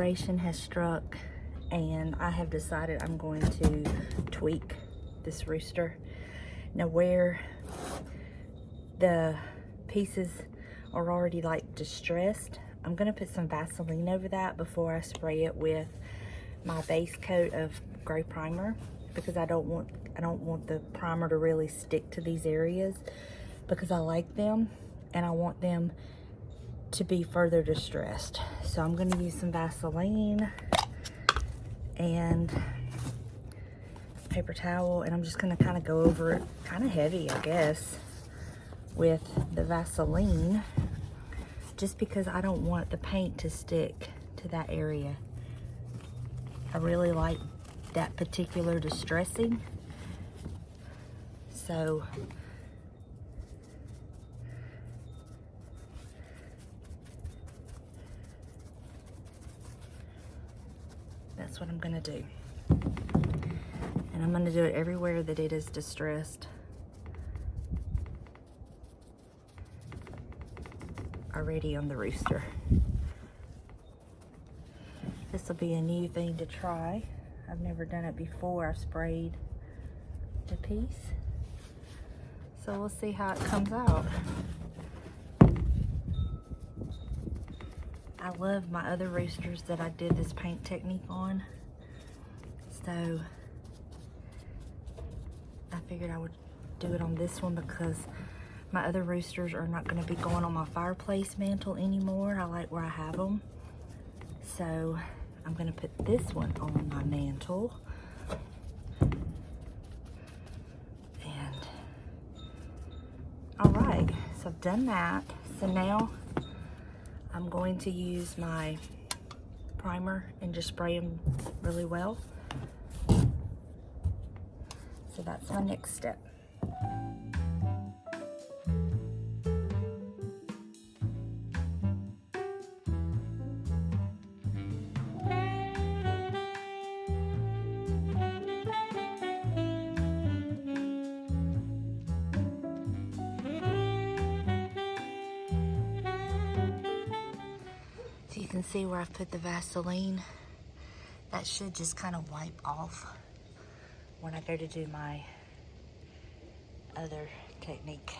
inspiration has struck, and I have decided I'm going to tweak this rooster. Now, where the pieces are already like distressed, I'm gonna put some Vaseline over that before I spray it with my base coat of gray primer, because I don't want the primer to really stick to these areas, because I like them and I want them to be further distressed. So I'm going to use some Vaseline and paper towel, and I'm just going to kind of go over it kind of heavy, I guess, with the Vaseline, just because I don't want the paint to stick to that area. I really like that particular distressing. So that's what I'm gonna do. And I'm gonna do it everywhere that it is distressed already on the rooster. This will be a new thing to try. I've never done it before. I've sprayed the piece. So we'll see how it comes out. I love my other roosters that I did this paint technique on. So I figured I would do it on this one because my other roosters are not going to be going on my fireplace mantle anymore. I like where I have them. So I'm going to put this one on my mantle. And all right, so I've done that. So now I'm going to use my primer and just spray them really well. So that's my next step. So you can see where I've put the Vaseline. That should just kind of wipe off when I go to do my other technique.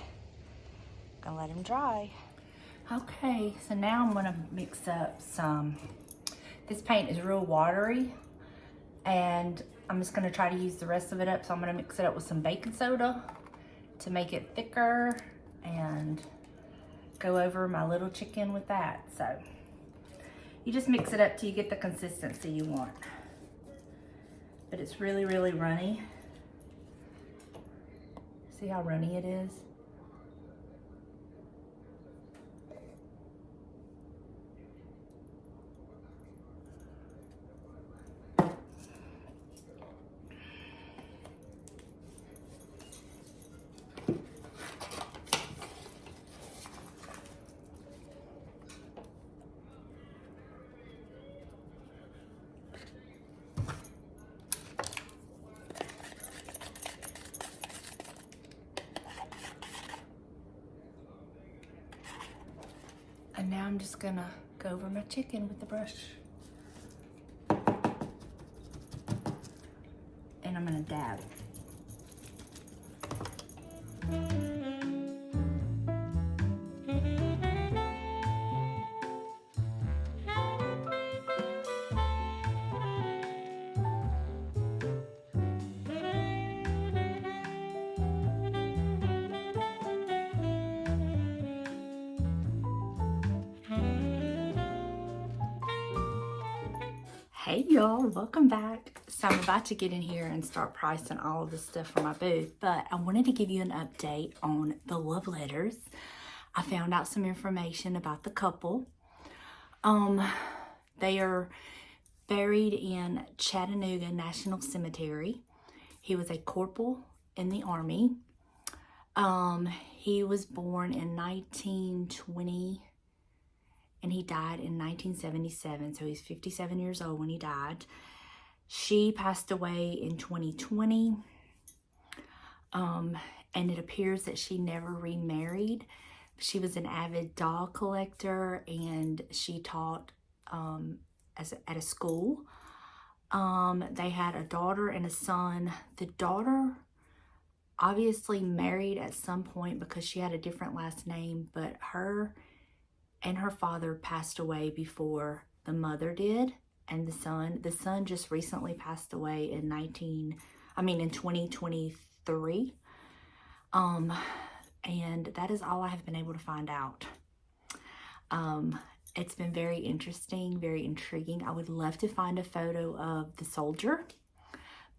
Gonna let them dry. Okay, so now I'm gonna mix up some, this paint is real watery, and I'm just gonna try to use the rest of it up. So I'm gonna mix it up with some baking soda to make it thicker and go over my little chicken with that. So you just mix it up till you get the consistency you want. But it's really, really runny. See how runny it is? And now I'm just gonna go over my chicken with the brush. And I'm gonna dab. Hey y'all, welcome back. So I'm about to get in here and start pricing all of this stuff for my booth, but I wanted to give you an update on the love letters. I found out some information about the couple. They are buried in Chattanooga National Cemetery. He was a corporal in the Army. He was born in 1920 and he died in 1977, so he's 57 years old when he died. She passed away in 2020, and it appears that she never remarried. She was an avid doll collector, and she taught at a school. They had a daughter and a son. The daughter obviously married at some point because she had a different last name, but her and her father passed away before the mother did. And the son just recently passed away in 2023. And that is all I have been able to find out. It's been very interesting, very intriguing. I would love to find a photo of the soldier,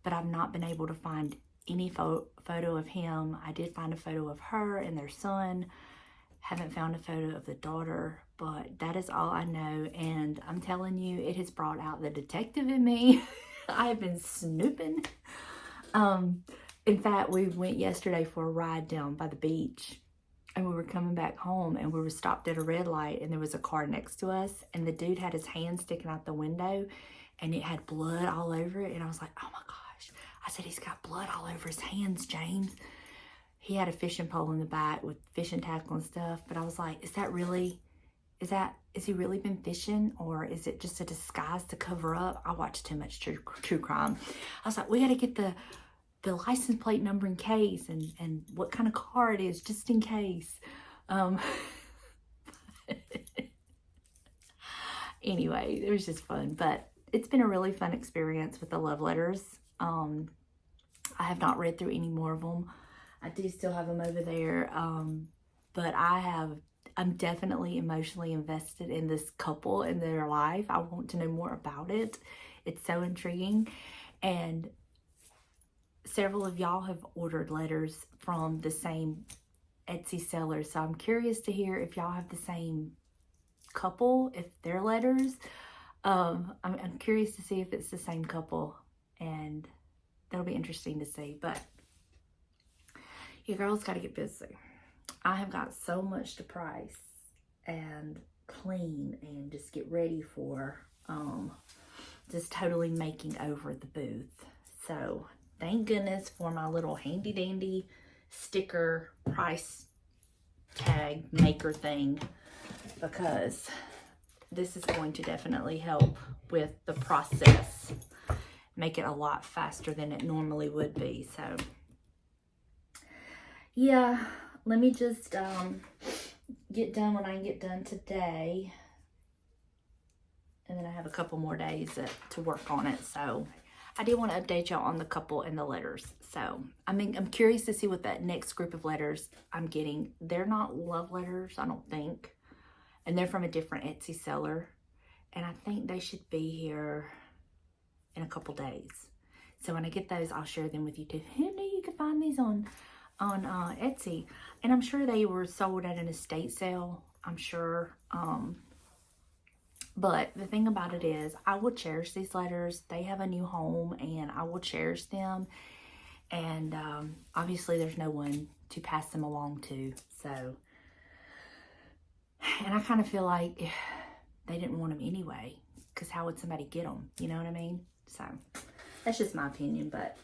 but I've not been able to find any photo of him. I did find a photo of her and their son. Haven't found a photo of the daughter, but that is all I know. And I'm telling you, it has brought out the detective in me. I have been snooping. In fact, we went yesterday for a ride down by the beach, and we were coming back home, and we were stopped at a red light, and there was a car next to us, and the dude had his hand sticking out the window, and it had blood all over it. And I was like, oh my gosh. I said, he's got blood all over his hands, James. He had a fishing pole in the back with fishing tackle and stuff, but I was like, has he really been fishing, or is it just a disguise to cover up? I watch too much true crime. I was like, we got to get the license plate number in case, and what kind of car it is, just in case. Anyway, it was just fun, but it's been a really fun experience with the love letters. I have not read through any more of them. I do still have them over there, but I'm definitely emotionally invested in this couple and their life. I want to know more about it. It's so intriguing, and several of y'all have ordered letters from the same Etsy seller, so I'm curious to hear if y'all have the same couple, if they're letters. I'm curious to see if it's the same couple, and that'll be interesting to see. But you girls got to get busy. I have got so much to price and clean and just get ready for just totally making over the booth. So thank goodness for my little handy dandy sticker price tag maker thing, because this is going to definitely help with the process, make it a lot faster than it normally would be. So yeah, let me just get done when I get done today, and then I have a couple more days to work on it. So I do want to update y'all on the couple and the letters. So I'm curious to see what that next group of letters I'm getting. They're not love letters, I don't think, and they're from a different Etsy seller, and I think they should be here in a couple days. So when I get those, I'll share them with you too. Who knew you could find these on Etsy? And I'm sure they were sold at an estate sale, I'm sure. But the thing about it is, I will cherish these letters. They have a new home, and I will cherish them. And obviously there's no one to pass them along to. So, and I kind of feel like they didn't want them anyway, because how would somebody get them? You know what I mean? So that's just my opinion. But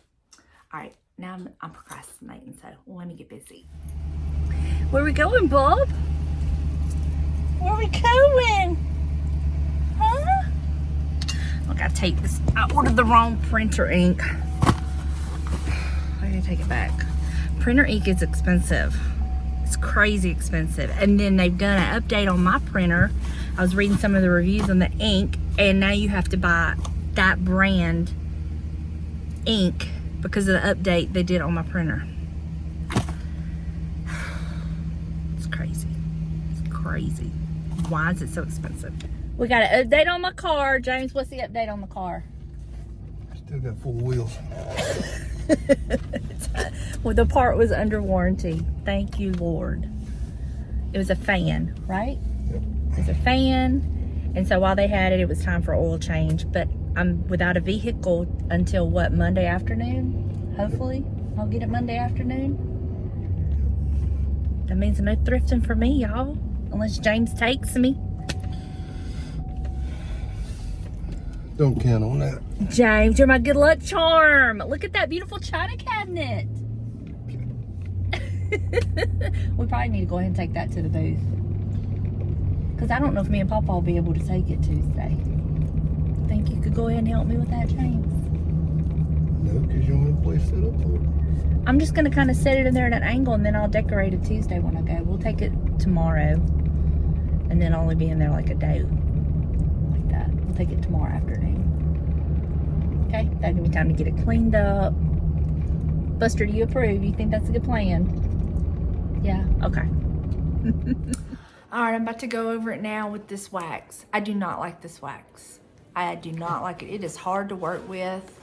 all right, now I'm procrastinating, so let me get busy. Where we going, Bob? Where we going? Huh? Look, I take this. I ordered the wrong printer ink. I gotta take it back. Printer ink is expensive. It's crazy expensive. And then they've done an update on my printer. I was reading some of the reviews on the ink, and now you have to buy that brand ink because of the update they did on my printer. It's crazy. It's crazy. Why is it so expensive? We got an update on my car. James, what's the update on the car? Still got 4 wheels. Well, the part was under warranty. Thank you, Lord. It was a fan, right? Yep. It was a fan. And so while they had it, it was time for oil change. But I'm without a vehicle until what, Monday afternoon? Hopefully. I'll get it Monday afternoon. That means no thrifting for me, y'all. Unless James takes me. Don't count on that. James, you're my good luck charm. Look at that beautiful china cabinet. We probably need to go ahead and take that to the booth, because I don't know if me and Papa will be able to take it Tuesday. go ahead and help me with that, James? No, because you don't have a place set up for it. I'm just going to kind of set it in there at an angle, and then I'll decorate it Tuesday when I go. We'll take it tomorrow, and then only be in there like a day like that. We'll take it tomorrow afternoon. Okay? That'll give me time to get it cleaned up. Buster, do you approve? You think that's a good plan? Yeah? Okay. Alright, I'm about to go over it now with this wax. I do not like this wax. I do not like it. It is hard to work with.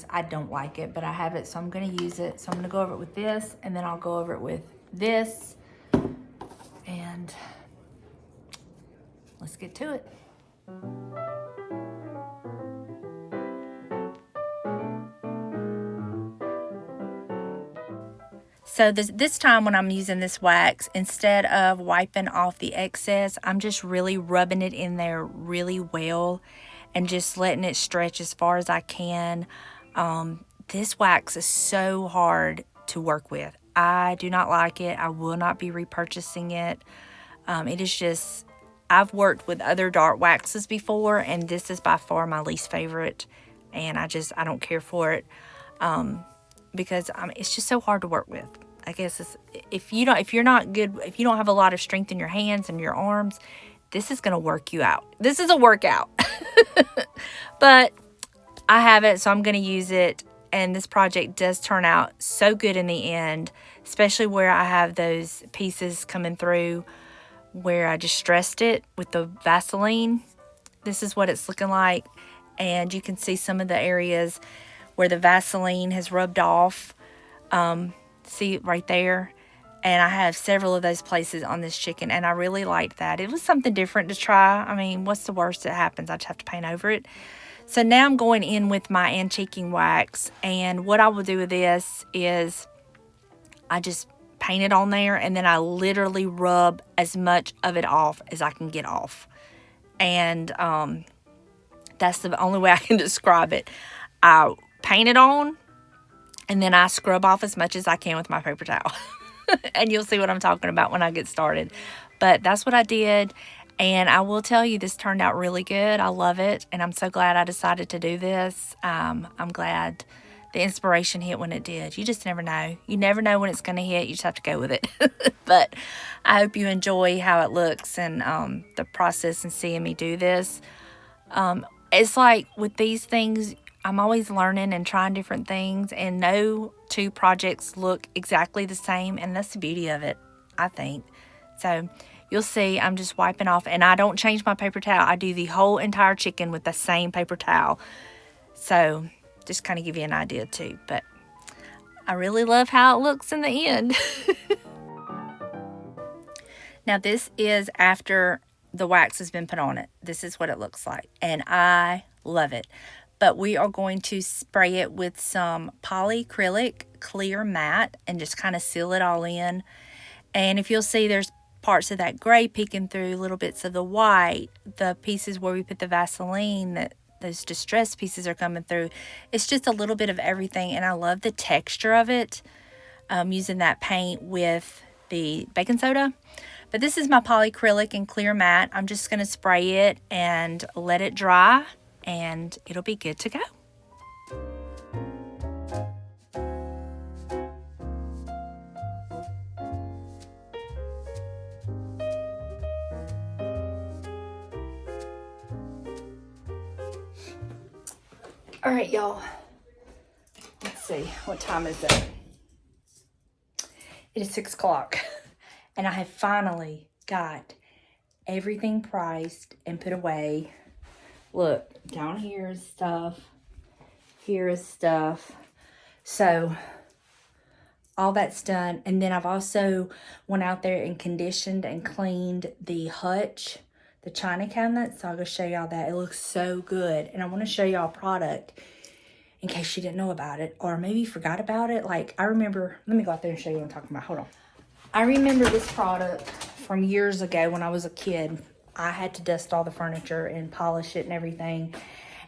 I don't like it, but I have it, so I'm gonna use it. So I'm gonna go over it with this, and then I'll go over it with this, and let's get to it. So this time when I'm using this wax, instead of wiping off the excess, I'm just really rubbing it in there really well and just letting it stretch as far as I can. This wax is so hard to work with. I do not like it. I will not be repurchasing it. It is just, I've worked with other dark waxes before, and this is by far my least favorite, and I don't care for it. Because it's just so hard to work with. I guess if you don't have a lot of strength in your hands and your arms, this is gonna work you out. This is a workout. But I have it, so I'm gonna use it, and this project does turn out so good in the end, especially where I have those pieces coming through where I just stressed it with the Vaseline. This is what it's looking like, and you can see some of the areas where the Vaseline has rubbed off. See it right there? And I have several of those places on this chicken, and I really liked that. It was something different to try. I mean, what's the worst that happens? I just have to paint over it. So now I'm going in with my antiquing wax, and what I will do with this is I just paint it on there, and then I literally rub as much of it off as I can get off. And that's the only way I can describe it. I paint it on, and then I scrub off as much as I can with my paper towel. And you'll see what I'm talking about when I get started. But that's what I did, and I will tell you, this turned out really good. I love it, and I'm so glad I decided to do this. I'm glad the inspiration hit when it did. You just never know. You never know when it's going to hit. You just have to go with it. But I hope you enjoy how it looks and the process and seeing me do this. It's like with these things, I'm always learning and trying different things, and no two projects look exactly the same, and that's the beauty of it, I think. So you'll see I'm just wiping off, and I don't change my paper towel. I do the whole entire chicken with the same paper towel. So just kind of give you an idea too, but I really love how it looks in the end. Now this is after the wax has been put on it. This is what it looks like, and I love it. But we are going to spray it with some polyacrylic clear matte and just kind of seal it all in. And if you'll see, there's parts of that gray peeking through, little bits of the white, the pieces where we put the Vaseline, that those distressed pieces are coming through. It's just a little bit of everything, and I love the texture of it, using that paint with the baking soda. But this is my polyacrylic and clear matte. I'm just going to spray it and let it dry, and it'll be good to go. All right, y'all. Let's see, what time is it? It is 6 o'clock, and I have finally got everything priced and put away. Look, down here is stuff. Here is stuff. So all that's done. And then I've also went out there and conditioned and cleaned the Hutch, the china cabinet. So I'll go show y'all that. It looks so good. And I want to show y'all a product in case you didn't know about it, or maybe you forgot about it. Like, I remember, let me go out there and show you what I'm talking about. Hold on. I remember this product from years ago when I was a kid. I had to dust all the furniture and polish it and everything.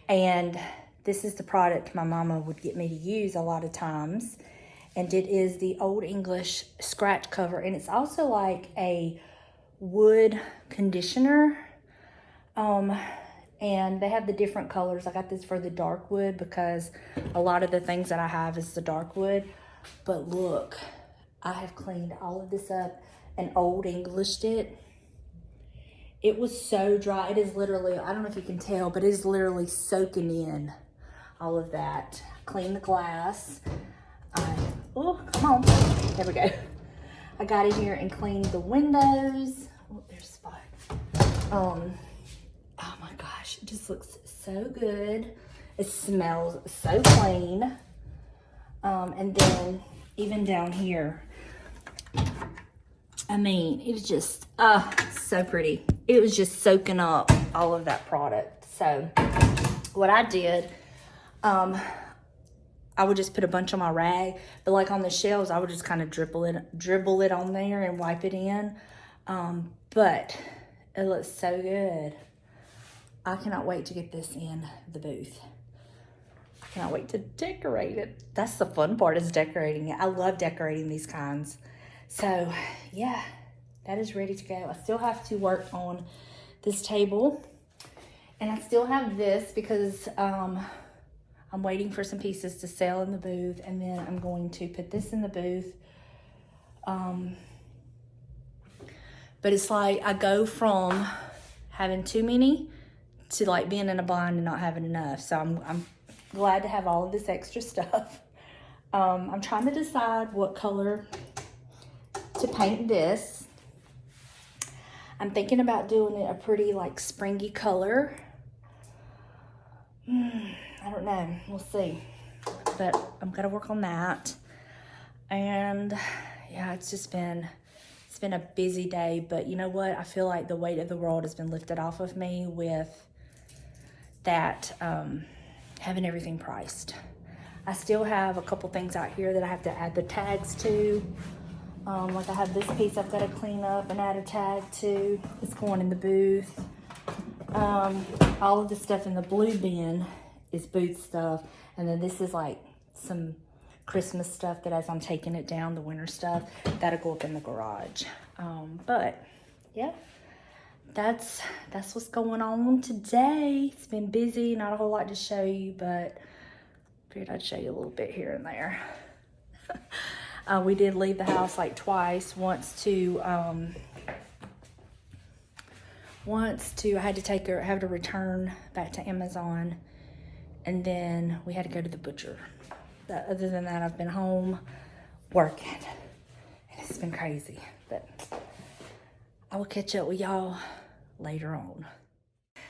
And this is the product my mama would get me to use a lot of times. And it is the Old English scratch cover. And it's also like a wood conditioner. And they have the different colors. I got this for the dark wood because a lot of the things that I have is the dark wood. But look, I have cleaned all of this up and Old Englished it. It was so dry. It is literally, I don't know if you can tell, but it is literally soaking in all of that. Clean the glass. Oh, come on. There we go. I got in here and cleaned the windows. Oh, there's a spot. Oh my gosh, it just looks so good. It smells so clean. And then even down here, I mean, it was just, so pretty. It was just soaking up all of that product. So what I did, I would just put a bunch on my rag, but like on the shelves, I would just kind of dribble it on there and wipe it in. But it looks so good. I cannot wait to get this in the booth. I cannot wait to decorate it. That's the fun part, is decorating it. I love decorating these kinds. So yeah, that is ready to go. I still have to work on this table, and I still have this because I'm waiting for some pieces to sell in the booth, and then I'm going to put this in the booth. But it's like I go from having too many to like being in a bind and not having enough. So I'm glad to have all of this extra stuff. I'm trying to decide what color to paint this. I'm thinking about doing it a pretty like springy color. I don't know, we'll see. But I'm gonna work on that. And yeah, it's been a busy day, but you know what? I feel like the weight of the world has been lifted off of me with that, having everything priced. I still have a couple things out here that I have to add the tags to. Like I have this piece I've got to clean up and add a tag to. It's going in the booth. All of the stuff in the blue bin is booth stuff. And then this is like some Christmas stuff that as I'm taking it down, the winter stuff, that'll go up in the garage. But yeah, that's what's going on today. It's been busy, not a whole lot to show you, but figured I'd show you a little bit here and there. We did leave the house like twice. Once to I had to return back to Amazon, and then we had to go to the butcher. Other than that, I've been home working, and it's been crazy. But I will catch up with y'all later on.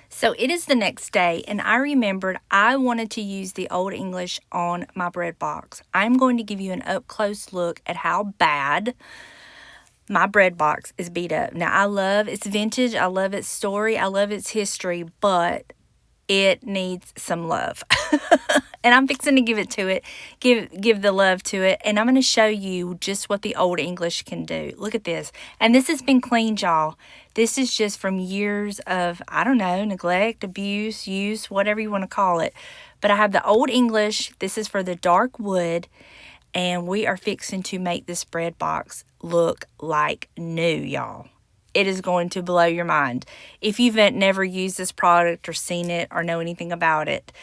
So it is the next day, and I remembered I wanted to use the Old English on my bread box. I'm going to give you an up-close look at how bad my bread box is beat up. Now, I love its vintage. I love its story. I love its history, but it needs some love. And I'm fixing to give it to it, give the love to it. And I'm going to show you just what the Old English can do. Look at this. And this has been cleaned, y'all. This is just from years of, I don't know, neglect, abuse, use, whatever you want to call it. But I have the Old English. This is for the dark wood. And we are fixing to make this bread box look like new, y'all. It is going to blow your mind if you've never used this product or seen it or know anything about it.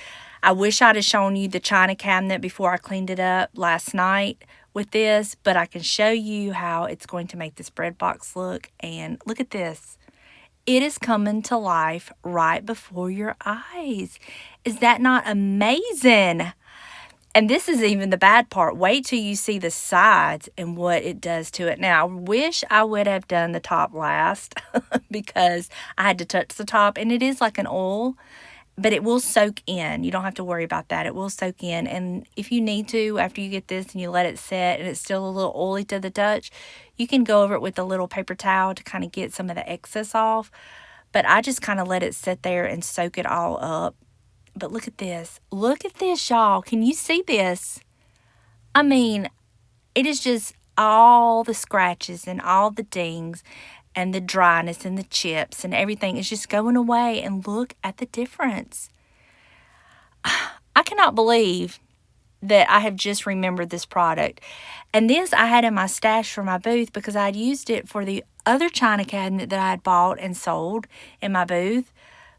I wish I'd have shown you the china cabinet before I cleaned it up last night with this, but I can show you how it's going to make this bread box look. And look at this. It is coming to life right before your eyes. Is that not amazing? And this is even the bad part. Wait till you see the sides and what it does to it. Now, I wish I would have done the top last because I had to touch the top. And it is like an oil, but it will soak in. You don't have to worry about that. It will soak in. And if you need to, after you get this and you let it set and it's still a little oily to the touch, you can go over it with a little paper towel to kind of get some of the excess off. But I just kind of let it sit there and soak it all up. But look at this. Look at this, y'all. Can you see this? I mean, it is just all the scratches and all the dings and the dryness and the chips and everything is just going away. And look at the difference. I cannot believe that I have just remembered this product. And this I had in my stash for my booth because I had used it for the other china cabinet that I had bought and sold in my booth.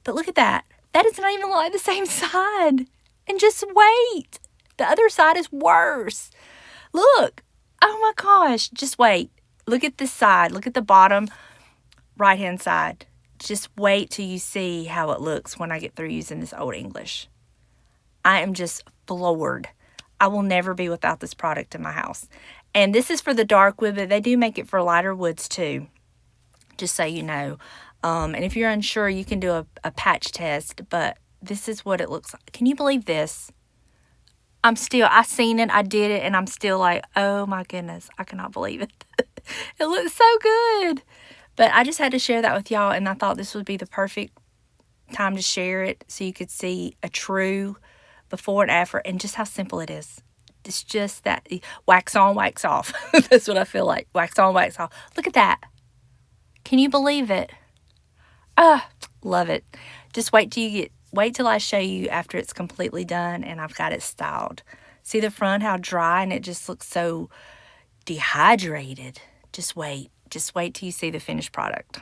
But look at that. That does not even look like the same side. And just wait. The other side is worse. Look. Oh my gosh. Just wait. Look at this side. Look at the bottom right-hand side. Just wait till you see how it looks when I get through using this Old English. I am just floored. I will never be without this product in my house. And this is for the dark wood, but they do make it for lighter woods too. Just so you know. And if you're unsure, you can do a patch test, but this is what it looks like. Can you believe this? I seen it, I did it, and I'm still like, oh my goodness, I cannot believe it. It looks so good. But I just had to share that with y'all, and I thought this would be the perfect time to share it so you could see a true before and after and just how simple it is. It's just that wax on, wax off. That's what I feel like. Wax on, wax off. Look at that. Can you believe it? Love it. Just wait till I show you after it's completely done and I've got it styled. See the front, how dry, and it just looks so dehydrated. Just wait till you see the finished product.